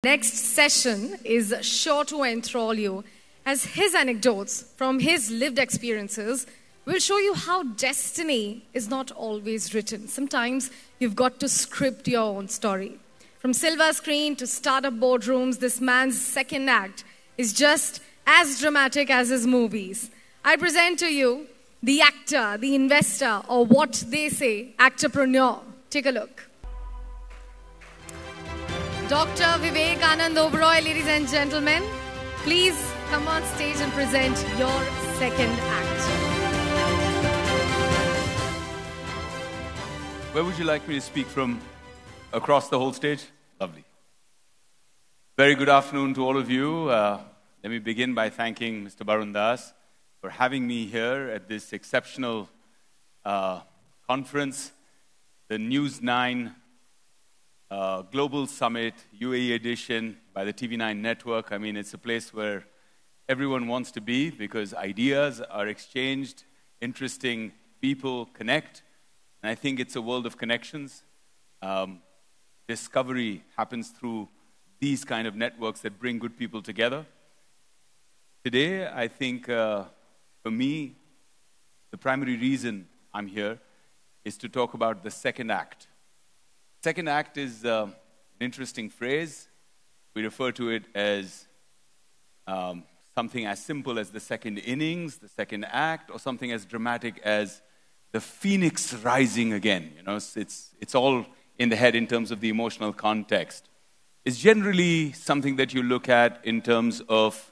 Next session is sure to enthrall you, as his anecdotes from his lived experiences will show you how destiny is not always written. Sometimes you've got to script your own story. From silver screen to startup boardrooms, this man's second act is just as dramatic as his movies. I present to you the actor, the investor, or what they say, actorpreneur. Take a look. Dr. Vivek Anand Oberoi, ladies and gentlemen, please come on stage and present your second act. Where would you like me to speak from? Across the whole stage? Lovely. Very good afternoon to all of you. Let me begin by thanking Mr. Barundas for having me here at this exceptional conference, the News9 Global Summit, UAE Edition by the TV9 network. I mean, it's a place where everyone wants to be because ideas are exchanged, interesting people connect, and I think it's a world of connections. Discovery happens through these kind of networks that bring good people together. Today, I think, for me, the primary reason I'm here is to talk about the second act. Second act is an interesting phrase. We refer to it as something as simple as the second innings, the second act, or something as dramatic as the phoenix rising again. You know, it's all in the head in terms of the emotional context. It's generally something that you look at in terms of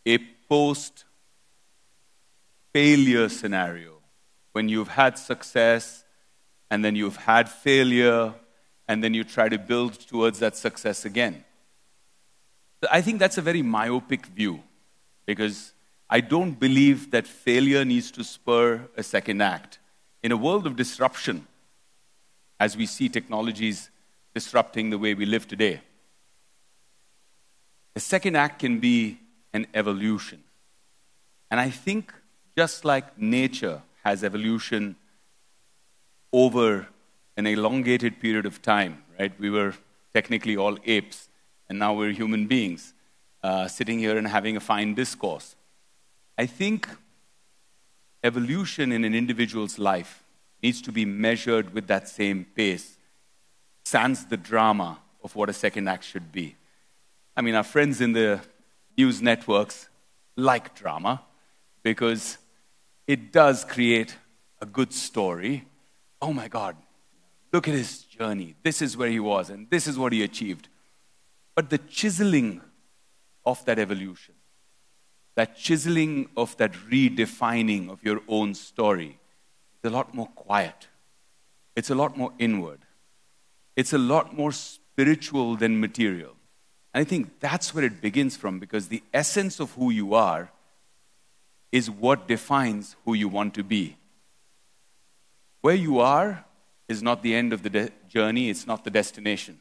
a post-failure scenario, when you've had success and then you've had failure, and then you try to build towards that success again. I think that's a very myopic view, because I don't believe that failure needs to spur a second act. In a world of disruption, as we see technologies disrupting the way we live today, the second act can be an evolution. And I think just like nature has evolution over an elongated period of time, right? We were technically all apes, and now we're human beings sitting here and having a fine discourse. I think evolution in an individual's life needs to be measured with that same pace, sans the drama of what a second act should be. I mean, our friends in the news networks like drama because it does create a good story. Oh my God, look at his journey. This is where he was, and this is what he achieved. But the chiseling of that evolution, that chiseling of that redefining of your own story, is a lot more quiet. It's a lot more inward. It's a lot more spiritual than material. And I think that's where it begins from, because the essence of who you are is what defines who you want to be. Where you are is not the end of the journey, it's not the destination.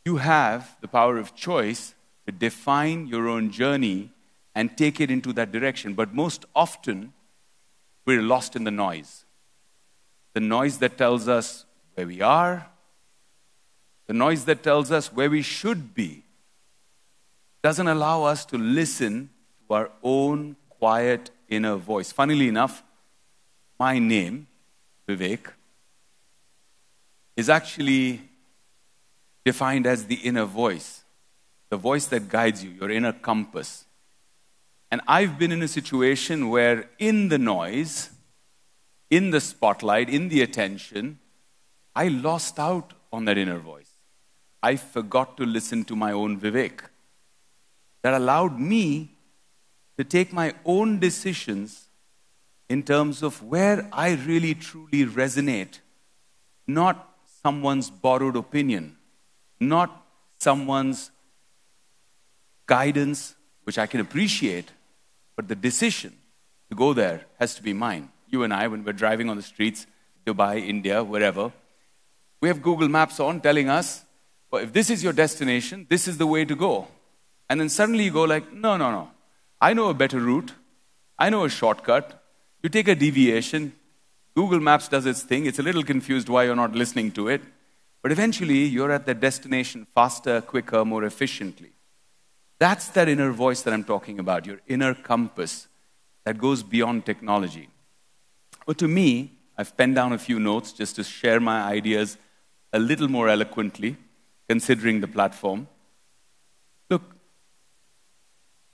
You have the power of choice to define your own journey and take it into that direction. But most often, we're lost in the noise. The noise that tells us where we are, the noise that tells us where we should be, doesn't allow us to listen to our own quiet inner voice. Funnily enough, my name, Vivek, is actually defined as the inner voice, the voice that guides you, your inner compass. And I've been in a situation where in the noise, in the spotlight, in the attention, I lost out on that inner voice. I forgot to listen to my own Vivek. That allowed me to take my own decisions in terms of where I really truly resonate, not someone's borrowed opinion, not someone's guidance, which I can appreciate, but the decision to go there has to be mine. You and I, when we're driving on the streets, Dubai, India, wherever, we have Google Maps on telling us, well, if this is your destination, this is the way to go. And then suddenly you go like, no. I know a better route. I know a shortcut. You take a deviation. Google Maps does its thing. It's a little confused why you're not listening to it. But eventually, you're at the destination faster, quicker, more efficiently. That's that inner voice that I'm talking about, your inner compass that goes beyond technology. But to me, I've penned down a few notes just to share my ideas a little more eloquently, considering the platform. Look,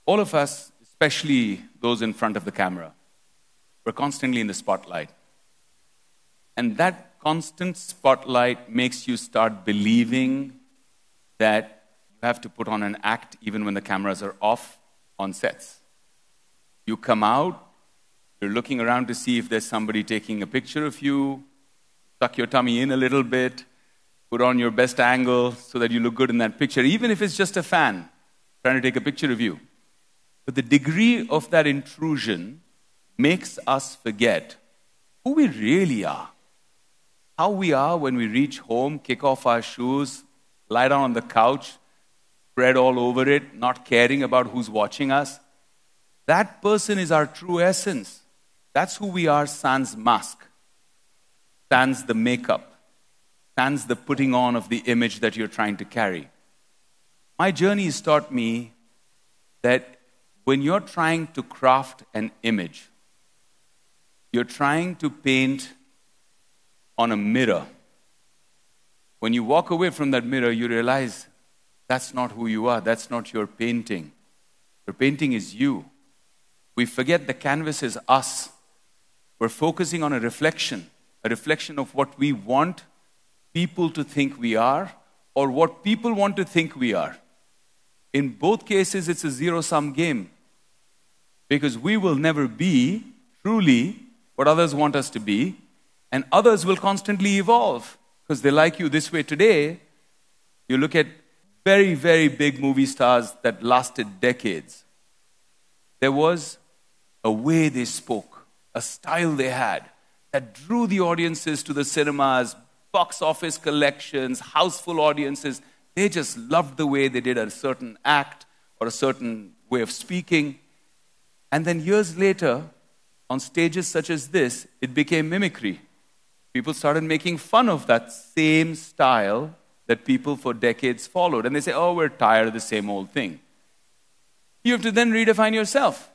all of us, especially those in front of the camera, we're constantly in the spotlight. And that constant spotlight makes you start believing that you have to put on an act even when the cameras are off on sets. You come out, you're looking around to see if there's somebody taking a picture of you, tuck your tummy in a little bit, put on your best angle so that you look good in that picture, even if it's just a fan trying to take a picture of you. But the degree of that intrusion makes us forget who we really are. How we are when we reach home, kick off our shoes, lie down on the couch, spread all over it, not caring about who's watching us. That person is our true essence. That's who we are, sans mask, sans the makeup, sans the putting on of the image that you're trying to carry. My journey has taught me that when you're trying to craft an image, you're trying to paint on a mirror. When you walk away from that mirror, you realize that's not who you are. That's not your painting. Your painting is you. We forget the canvas is us. We're focusing on a reflection of what we want people to think we are or what people want to think we are. In both cases, it's a zero-sum game because we will never be truly what others want us to be. And others will constantly evolve because they like you this way today. You look at very, very big movie stars that lasted decades. There was a way they spoke, a style they had that drew the audiences to the cinemas, box office collections, houseful audiences. They just loved the way they did a certain act or a certain way of speaking. And then years later, on stages such as this, it became mimicry. People started making fun of that same style that people for decades followed. And they say, oh, we're tired of the same old thing. You have to then redefine yourself.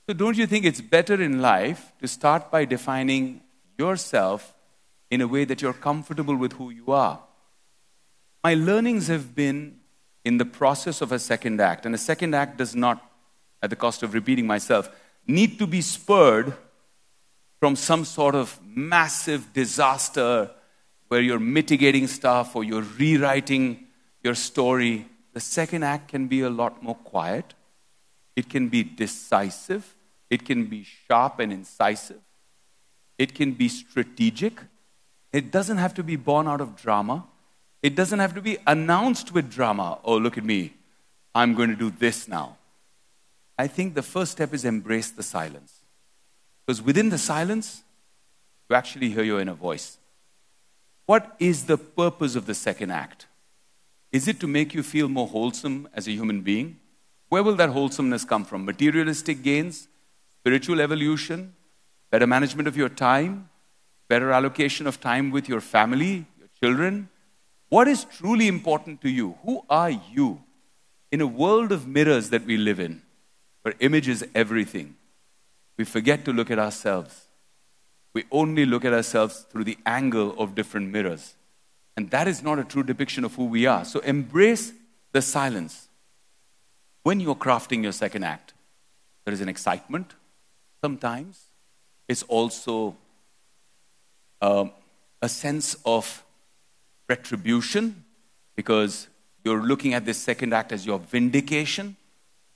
So don't you think it's better in life to start by defining yourself in a way that you're comfortable with who you are? My learnings have been in the process of a second act. And a second act does not, at the cost of repeating myself, need to be spurred from some sort of massive disaster where you're mitigating stuff or you're rewriting your story. The second act can be a lot more quiet. It can be decisive. It can be sharp and incisive. It can be strategic. It doesn't have to be born out of drama. It doesn't have to be announced with drama. Oh, look at me. I'm going to do this now. I think the first step is embrace the silence. Because within the silence, you actually hear your inner voice. What is the purpose of the second act? Is it to make you feel more wholesome as a human being? Where will that wholesomeness come from? Materialistic gains, spiritual evolution, better management of your time, better allocation of time with your family, your children? What is truly important to you? Who are you? In a world of mirrors that we live in, where image is everything, we forget to look at ourselves. We only look at ourselves through the angle of different mirrors. And that is not a true depiction of who we are. So embrace the silence. When you're crafting your second act, there is an excitement. Sometimes it's also a sense of retribution because you're looking at this second act as your vindication.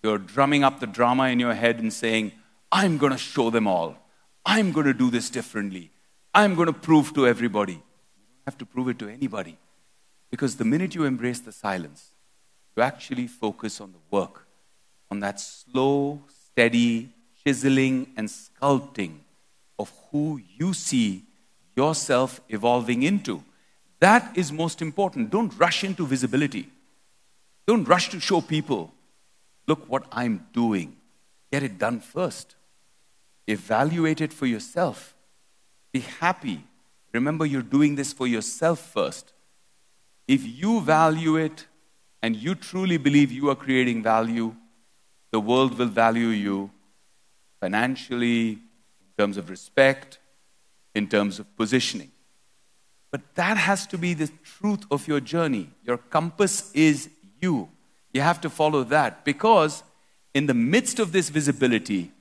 You're drumming up the drama in your head and saying, I'm going to show them all. I'm going to do this differently. I'm going to prove to everybody. You don't have to prove it to anybody. Because the minute you embrace the silence, you actually focus on the work, on that slow, steady chiseling and sculpting of who you see yourself evolving into. That is most important. Don't rush into visibility. Don't rush to show people, look what I'm doing. Get it done first. Evaluate it for yourself. Be happy. Remember, you're doing this for yourself first. if you value it and you truly believe you are creating value, the world will value you financially, in terms of respect, in terms of positioning. But that has to be the truth of your journey. Your compass is you. You have to follow that, because in the midst of this visibility,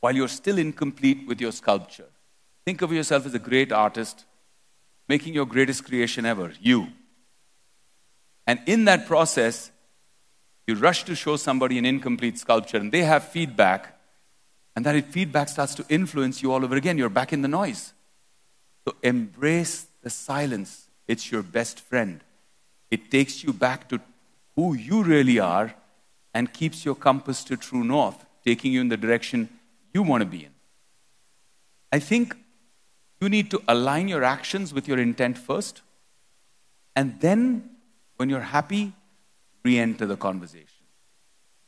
while you're still incomplete with your sculpture, think of yourself as a great artist making your greatest creation ever, you. And in that process, you rush to show somebody an incomplete sculpture and they have feedback, and that feedback starts to influence you all over again. You're back in the noise. So embrace the silence. It's your best friend. It takes you back to who you really are and keeps your compass to true north, taking you in the direction you want to be in. I think you need to align your actions with your intent first, and then when you're happy, re-enter the conversation.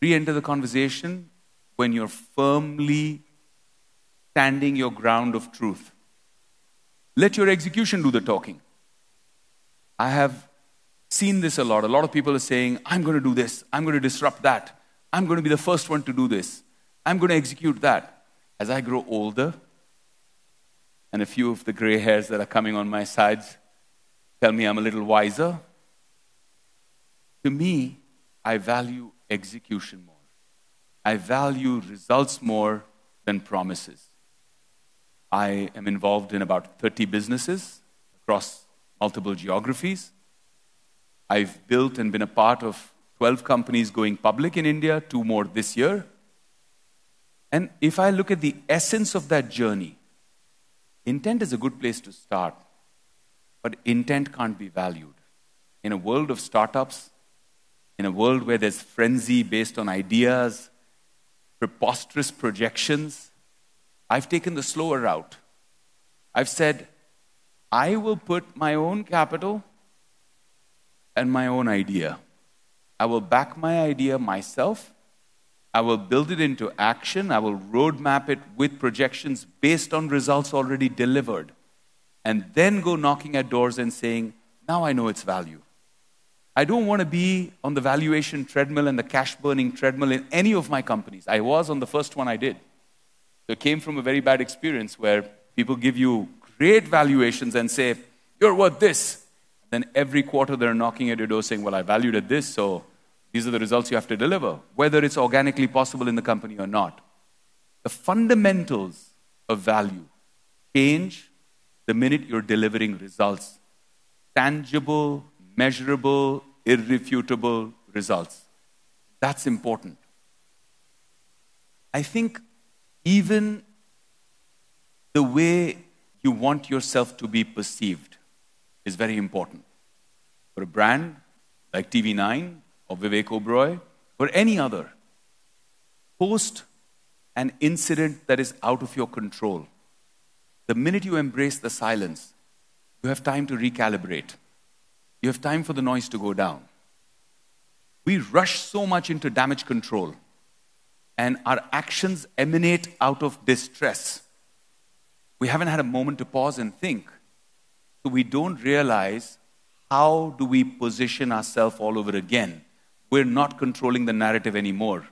Re-enter the conversation when you're firmly standing your ground of truth. Let your execution do the talking. I have seen this a lot. A lot of people are saying, I'm going to do this. I'm going to disrupt that. I'm going to be the first one to do this. I'm going to execute that. As I grow older, and a few of the gray hairs that are coming on my sides tell me I'm a little wiser, to me, I value execution more. I value results more than promises. I am involved in about 30 businesses across multiple geographies. I've built and been a part of 12 companies going public in India, 2 more this year. And if I look at the essence of that journey, intent is a good place to start, but intent can't be valued. In a world of startups, in a world where there's frenzy based on ideas, preposterous projections, I've taken the slower route. I've said, I will put my own capital and my own idea. I will back my idea myself. I will build it into action. I will roadmap it with projections based on results already delivered. And then go knocking at doors and saying, now I know its value. I don't want to be on the valuation treadmill and the cash-burning treadmill in any of my companies. I was on the first one I did. So it came from a very bad experience where people give you great valuations and say, you're worth this. Then every quarter they're knocking at your door saying, well, I valued at this, so these are the results you have to deliver, whether it's organically possible in the company or not. The fundamentals of value change the minute you're delivering results. Tangible, measurable, irrefutable results. That's important. I think even the way you want yourself to be perceived is very important. For a brand like TV9 or Vivek Oberoi or any other, post an incident that is out of your control, the minute you embrace the silence, you have time to recalibrate. You have time for the noise to go down. We rush so much into damage control, and our actions emanate out of distress. We haven't had a moment to pause and think. So we don't realize, how do we position ourselves all over again? We're not controlling the narrative anymore.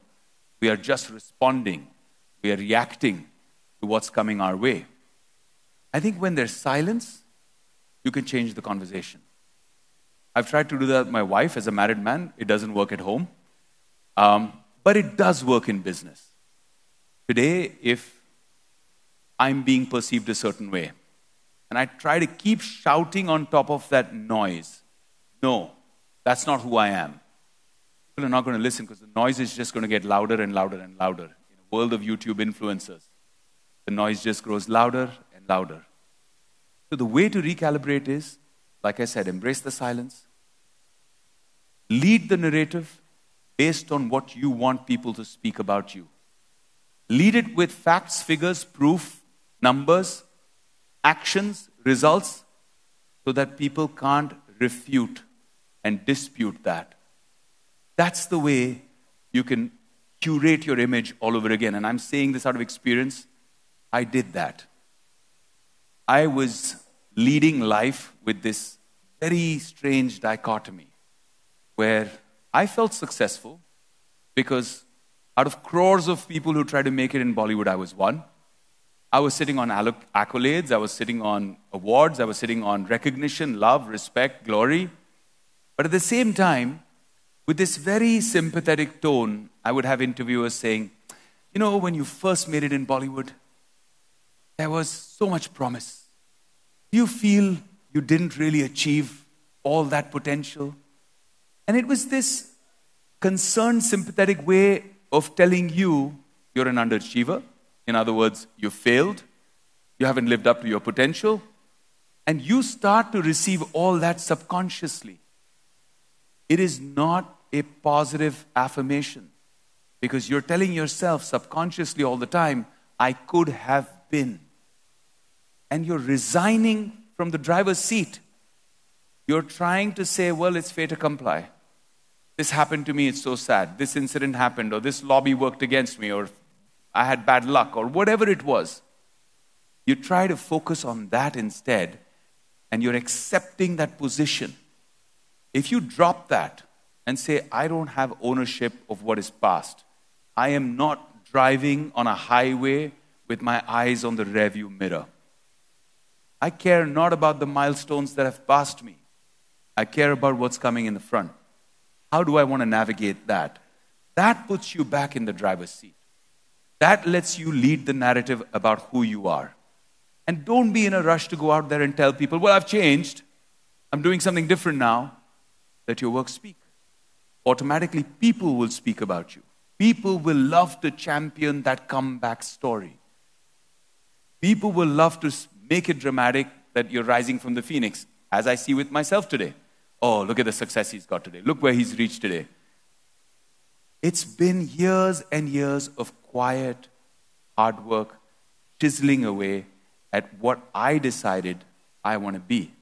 We are just responding. We are reacting to what's coming our way. I think when there's silence, you can change the conversation. I've tried to do that with my wife as a married man. It doesn't work at home. But it does work in business. Today, if I'm being perceived a certain way, and I try to keep shouting on top of that noise, no, that's not who I am. People are not going to listen because the noise is just going to get louder and louder and louder. In a world of YouTube influencers, the noise just grows louder and louder. So the way to recalibrate is, like I said, embrace the silence. Lead the narrative based on what you want people to speak about you. Lead it with facts, figures, proof, numbers, actions, results, so that people can't refute and dispute that. That's the way you can curate your image all over again. And I'm saying this out of experience. I did that. I was leading life with this very strange dichotomy where I felt successful because out of crores of people who try to make it in Bollywood, I was one. I was sitting on accolades, I was sitting on awards, I was sitting on recognition, love, respect, glory. But at the same time, with this very sympathetic tone, I would have interviewers saying, you know, when you first made it in Bollywood, there was so much promise. Do you feel you didn't really achieve all that potential? And it was this concerned, sympathetic way of telling you you're an underachiever. In other words, you failed, you haven't lived up to your potential, and you start to receive all that subconsciously. It is not a positive affirmation because you're telling yourself subconsciously all the time, I could have been. And you're resigning from the driver's seat. You're trying to say, well, it's fait accompli. This happened to me, it's so sad. This incident happened, or this lobby worked against me, or I had bad luck, or whatever it was. You try to focus on that instead, and you're accepting that position. If you drop that and say, I don't have ownership of what is past, I am not driving on a highway with my eyes on the rearview mirror. I care not about the milestones that have passed me. I care about what's coming in the front. How do I want to navigate that? That puts you back in the driver's seat. That lets you lead the narrative about who you are. And don't be in a rush to go out there and tell people, well, I've changed. I'm doing something different now. Let your work speak. Automatically, people will speak about you. People will love to champion that comeback story. People will love to make it dramatic that you're rising from the phoenix, as I see with myself today. Oh, look at the success he's got today. Look where he's reached today. It's been years and years of quiet, hard work, chiseling away at what I decided I want to be.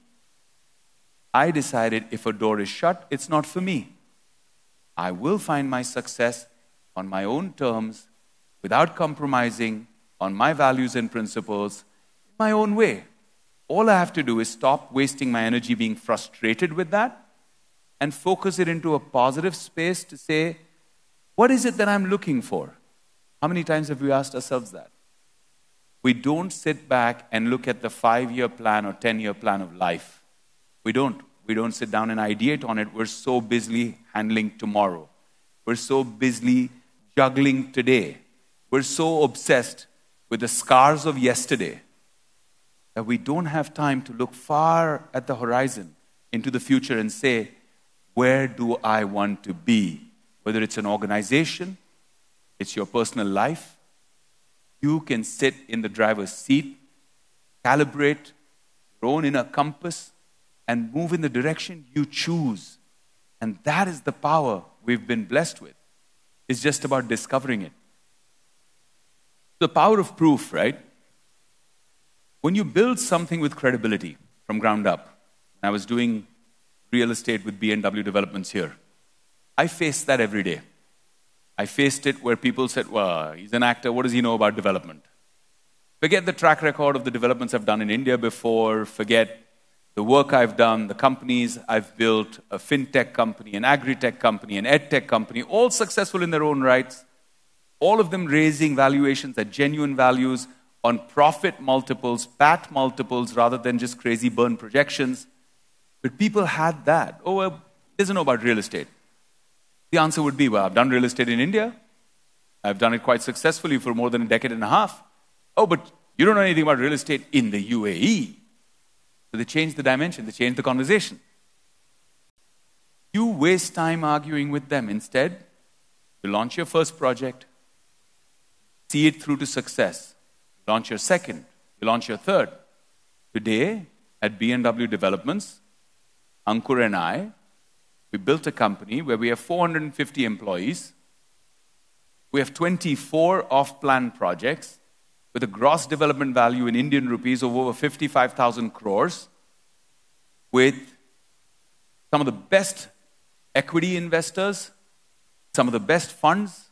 I decided if a door is shut, it's not for me. I will find my success on my own terms, without compromising on my values and principles, my own way. All I have to do is stop wasting my energy being frustrated with that and focus it into a positive space to say, what is it that I'm looking for? How many times have we asked ourselves that? We don't sit back and look at the 5-year plan or 10-year plan of life. We don't. We don't sit down and ideate on it. We're so busily handling tomorrow. We're so busily juggling today. We're so obsessed with the scars of yesterday that we don't have time to look far at the horizon into the future and say, where do I want to be? Whether it's an organization, it's your personal life, you can sit in the driver's seat, calibrate your own inner compass, and move in the direction you choose. And that is the power we've been blessed with. It's just about discovering it. The power of proof, right? When you build something with credibility from ground up, I was doing real estate with B&W Developments here. I faced that every day. I faced it where people said, well, he's an actor, what does he know about development? Forget the track record of the developments I've done in India before, forget the work I've done, the companies I've built, a fintech company, an agri-tech company, an ed-tech company, all successful in their own rights, all of them raising valuations at genuine values on profit multiples, PAT multiples, rather than just crazy burn projections. But people had that. Oh, well, he doesn't know about real estate. The answer would be, well, I've done real estate in India. I've done it quite successfully for more than a decade and a half. Oh, but you don't know anything about real estate in the UAE. So they changed the dimension. They changed the conversation. You waste time arguing with them. Instead, you launch your first project, see it through to success. Launch your second. You launch your third. Today, at B&W Developments, Ankur and I, we built a company where we have 450 employees. We have 24 off-plan projects with a gross development value in Indian rupees of over 55,000 crores, with some of the best equity investors, some of the best funds,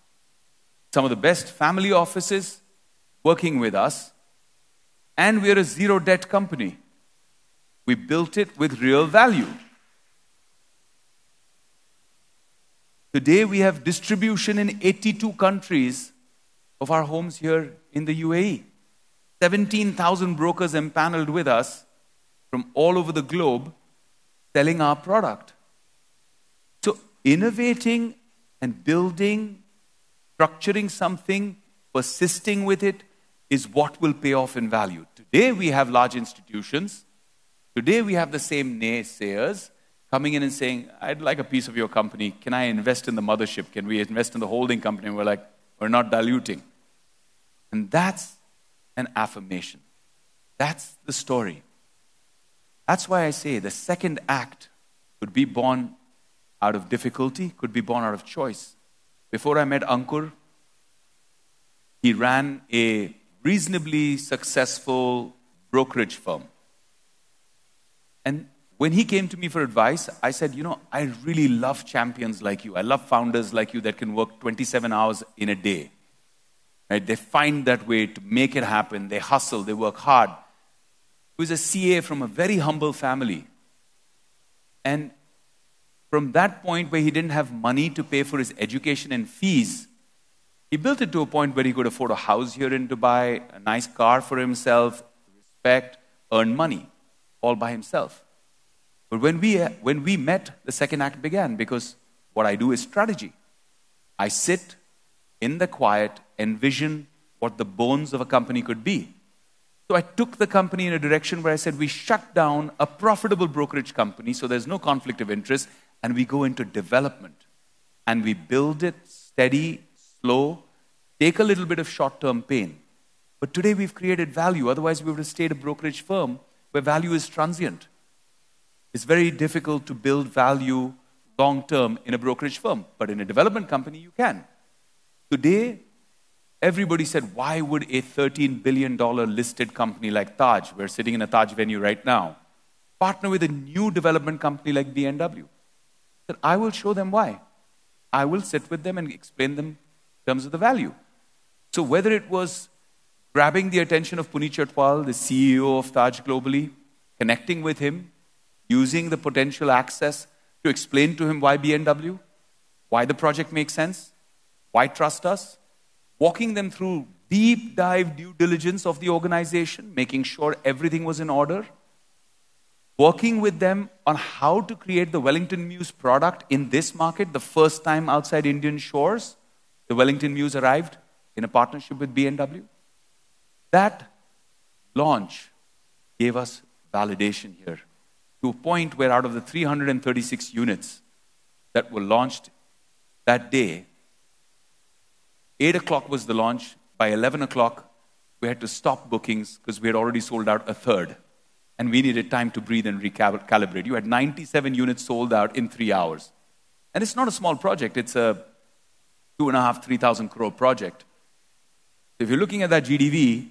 some of the best family offices working with us, and we're a zero-debt company. We built it with real value. Today, we have distribution in 82 countries of our homes here in the UAE. 17,000 brokers empaneled with us from all over the globe selling our product. So innovating and building, structuring something, persisting with it is what will pay off in value. Today we have large institutions. Today we have the same naysayers coming in and saying, I'd like a piece of your company. Can I invest in the mothership? Can we invest in the holding company? And we're like, we're not diluting. And that's an affirmation. That's the story. That's why I say the second act could be born out of difficulty, could be born out of choice. Before I met Ankur, he ran a reasonably successful brokerage firm. And when he came to me for advice, I said, I really love champions like you. I love founders like you that can work 27 hours in a day. Right? They find that way to make it happen. They hustle, they work hard. He was a CA from a very humble family. And from that point where he didn't have money to pay for his education and fees, he built it to a point where he could afford a house here in Dubai, a nice car for himself, respect, earn money, all by himself. But when we met, the second act began, because what I do is strategy. I sit in the quiet, envision what the bones of a company could be. So I took the company in a direction where I said, we shut down a profitable brokerage company, so there's no conflict of interest, and we go into development. And we build it steady, slow, take a little bit of short-term pain. But today we've created value. Otherwise, we would have stayed a brokerage firm where value is transient. It's very difficult to build value long-term in a brokerage firm. But in a development company, you can. Today, everybody said, why would a $13 billion listed company like Taj, we're sitting in a Taj venue right now, partner with a new development company like BMW? I said, I will show them why. I will sit with them and explain them in terms of the value. So whether it was grabbing the attention of Puneet Chhatwal, the CEO of Taj globally, connecting with him, using the potential access to explain to him why BMW, why the project makes sense, why trust us, walking them through deep dive due diligence of the organization, making sure everything was in order, working with them on how to create the Wellington Mews product in this market, the first time outside Indian shores, the Wellington Mews arrived in a partnership with BMW. That launch gave us validation here to a point where out of the 336 units that were launched that day, 8 o'clock was the launch. By 11 o'clock, we had to stop bookings because we had already sold out a third. And we needed time to breathe and recalibrate. You had 97 units sold out in 3 hours. And it's not a small project. It's a 2.5, 3,000 crore project. If you're looking at that GDV,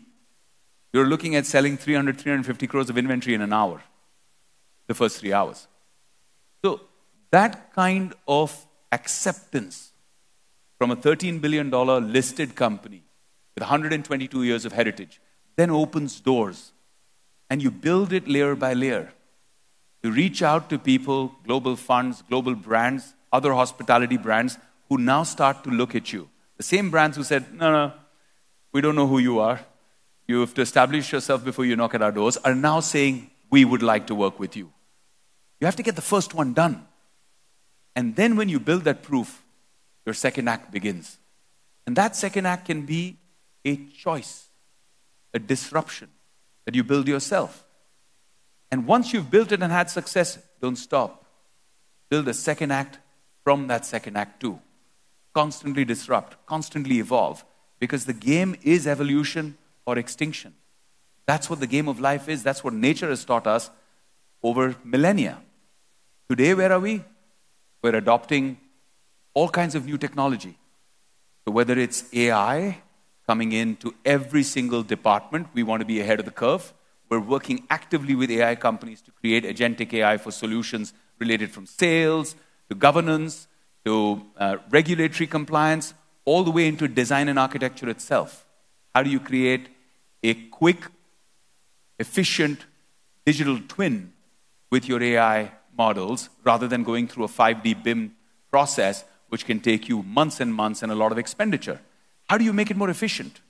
you're looking at selling 300, 350 crores of inventory in an hour, the first 3 hours. So that kind of acceptance from a $13 billion listed company with 122 years of heritage then opens doors. And you build it layer by layer. You reach out to people, global funds, global brands, other hospitality brands who now start to look at you. The same brands who said, no, we don't know who you are. You have to establish yourself before you knock at our doors, are now saying, we would like to work with you. You have to get the first one done. And then when you build that proof, your second act begins. And that second act can be a choice, a disruption that you build yourself. And once you've built it and had success, don't stop. Build a second act from that second act too. Constantly disrupt, constantly evolve. Because the game is evolution or extinction. That's what the game of life is. That's what nature has taught us over millennia. Today, where are we? We're adopting all kinds of new technology. So whether it's AI coming into every single department, we want to be ahead of the curve. We're working actively with AI companies to create agentic AI for solutions related from sales to governance to regulatory compliance, all the way into design and architecture itself. How do you create a quick, efficient digital twin with your AI models rather than going through a 5D BIM process, which can take you months and months and a lot of expenditure? How do you make it more efficient?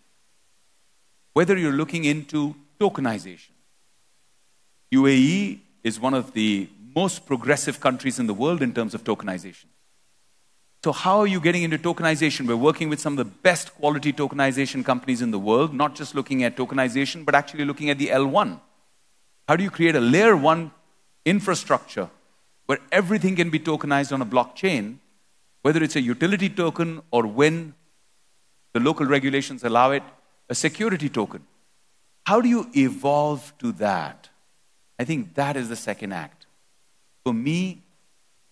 Whether you're looking into tokenization. UAE is one of the most progressive countries in the world in terms of tokenization. So how are you getting into tokenization? We're working with some of the best quality tokenization companies in the world, not just looking at tokenization, but actually looking at the L1. How do you create a layer 1 infrastructure where everything can be tokenized on a blockchain, whether it's a utility token or, when the local regulations allow it, a security token? How do you evolve to that? I think that is the second act. For me,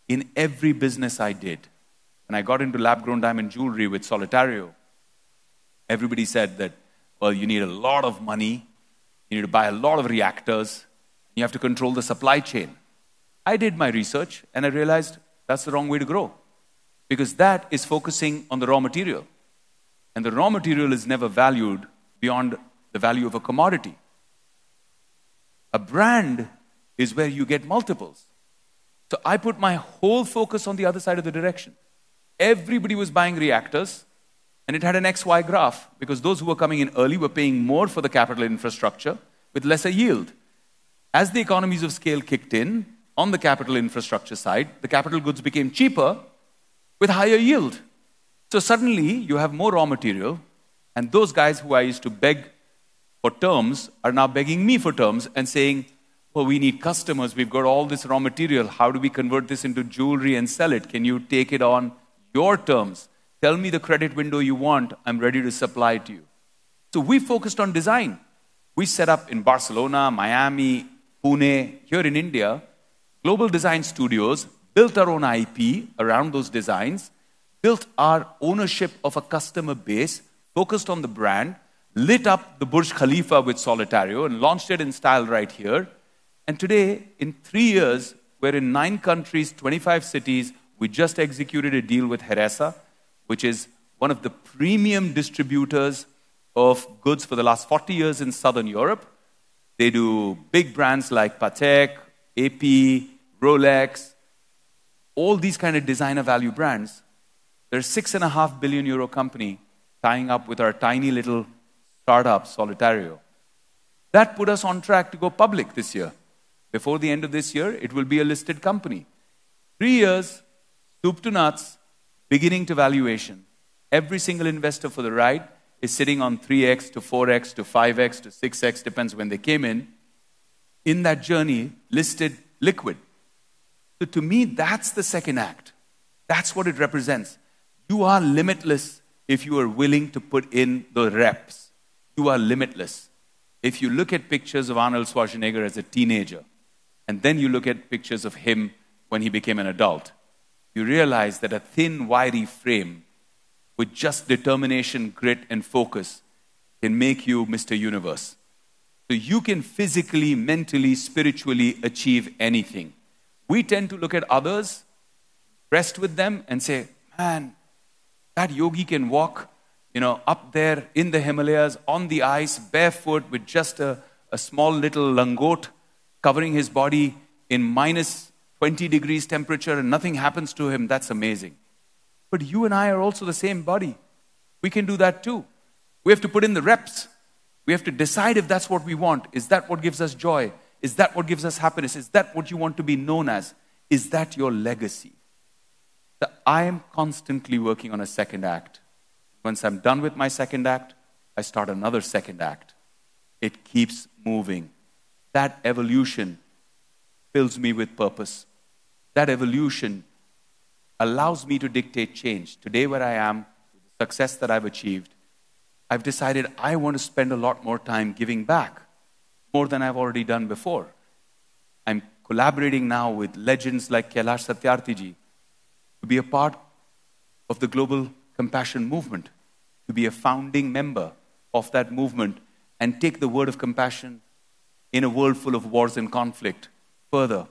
in every business I did, when I got into lab-grown diamond jewelry with Solitario, everybody said that, well, you need a lot of money, you need to buy a lot of reactors, you have to control the supply chain. I did my research and I realized that's the wrong way to grow, because that is focusing on the raw material. And the raw material is never valued beyond the value of a commodity. A brand is where you get multiples. So I put my whole focus on the other side of the direction. Everybody was buying reactors, and it had an XY graph, because those who were coming in early were paying more for the capital infrastructure with lesser yield. As the economies of scale kicked in on the capital infrastructure side, the capital goods became cheaper with higher yield. So suddenly you have more raw material, and those guys who I used to beg for terms are now begging me for terms and saying, well, we need customers, we've got all this raw material, how do we convert this into jewelry and sell it? Can you take it on your terms? Tell me the credit window you want, I'm ready to supply it to you. So we focused on design. We set up in Barcelona, Miami, Pune, here in India, global design studios, built our own IP around those designs, built our ownership of a customer base, focused on the brand, lit up the Burj Khalifa with Solitario and launched it in style right here. And today, in 3 years, we're in 9 countries, 25 cities. We just executed a deal with Heresa, which is one of the premium distributors of goods for the last 40 years in Southern Europe. They do big brands like Patek, AP, Rolex, all these kind of designer value brands. They're a €6.5 billion company tying up with our tiny little startup, Solitario. That put us on track to go public this year. Before the end of this year, it will be a listed company. 3 years, soup to nuts, beginning to valuation. Every single investor for the ride is sitting on 3x to 4x to 5x to 6x, depends when they came in that journey, listed, liquid. So to me, that's the second act. That's what it represents. You are limitless if you are willing to put in the reps. You are limitless. If you look at pictures of Arnold Schwarzenegger as a teenager, and then you look at pictures of him when he became an adult, you realize that a thin, wiry frame with just determination, grit, and focus can make you Mr. Universe. So you can physically, mentally, spiritually achieve anything. We tend to look at others, rest with them, and say, man, that yogi can walk, up there in the Himalayas, on the ice, barefoot, with just a small little langot covering his body in minus 20 degrees temperature, and nothing happens to him. That's amazing. But you and I are also the same body. We can do that too. We have to put in the reps. We have to decide if that's what we want. Is that what gives us joy? Is that what gives us happiness? Is that what you want to be known as? Is that your legacy? So I am constantly working on a second act. Once I'm done with my second act, I start another second act. It keeps moving. That evolution fills me with purpose. That evolution allows me to dictate change. Today, where I am, the success that I've achieved, I've decided I want to spend a lot more time giving back, more than I've already done before. I'm collaborating now with legends like Kailash Satyarthi to be a part of the global compassion movement, to be a founding member of that movement and take the word of compassion in a world full of wars and conflict further.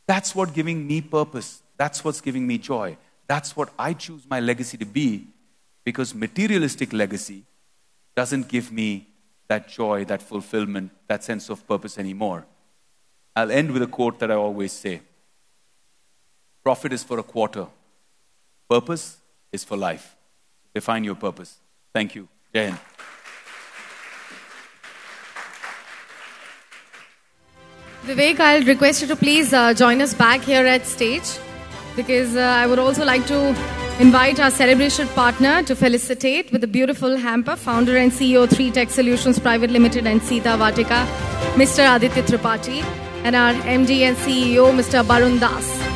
That's what's giving me purpose. That's what's giving me joy. That's what I choose my legacy to be, because materialistic legacy doesn't give me that joy, that fulfillment, that sense of purpose anymore. I'll end with a quote that I always say. Profit is for a quarter. Purpose is for life. Define your purpose. Thank you. Jai Hind. Vivek, I'll request you to please join us back here at stage, because I would also like to invite our celebration partner to felicitate with a beautiful hamper, founder and CEO 3 Tech Solutions Private Limited and Sita Vatika, Mr. Aditya Tripathi, and our MD and CEO, Mr. Barundas.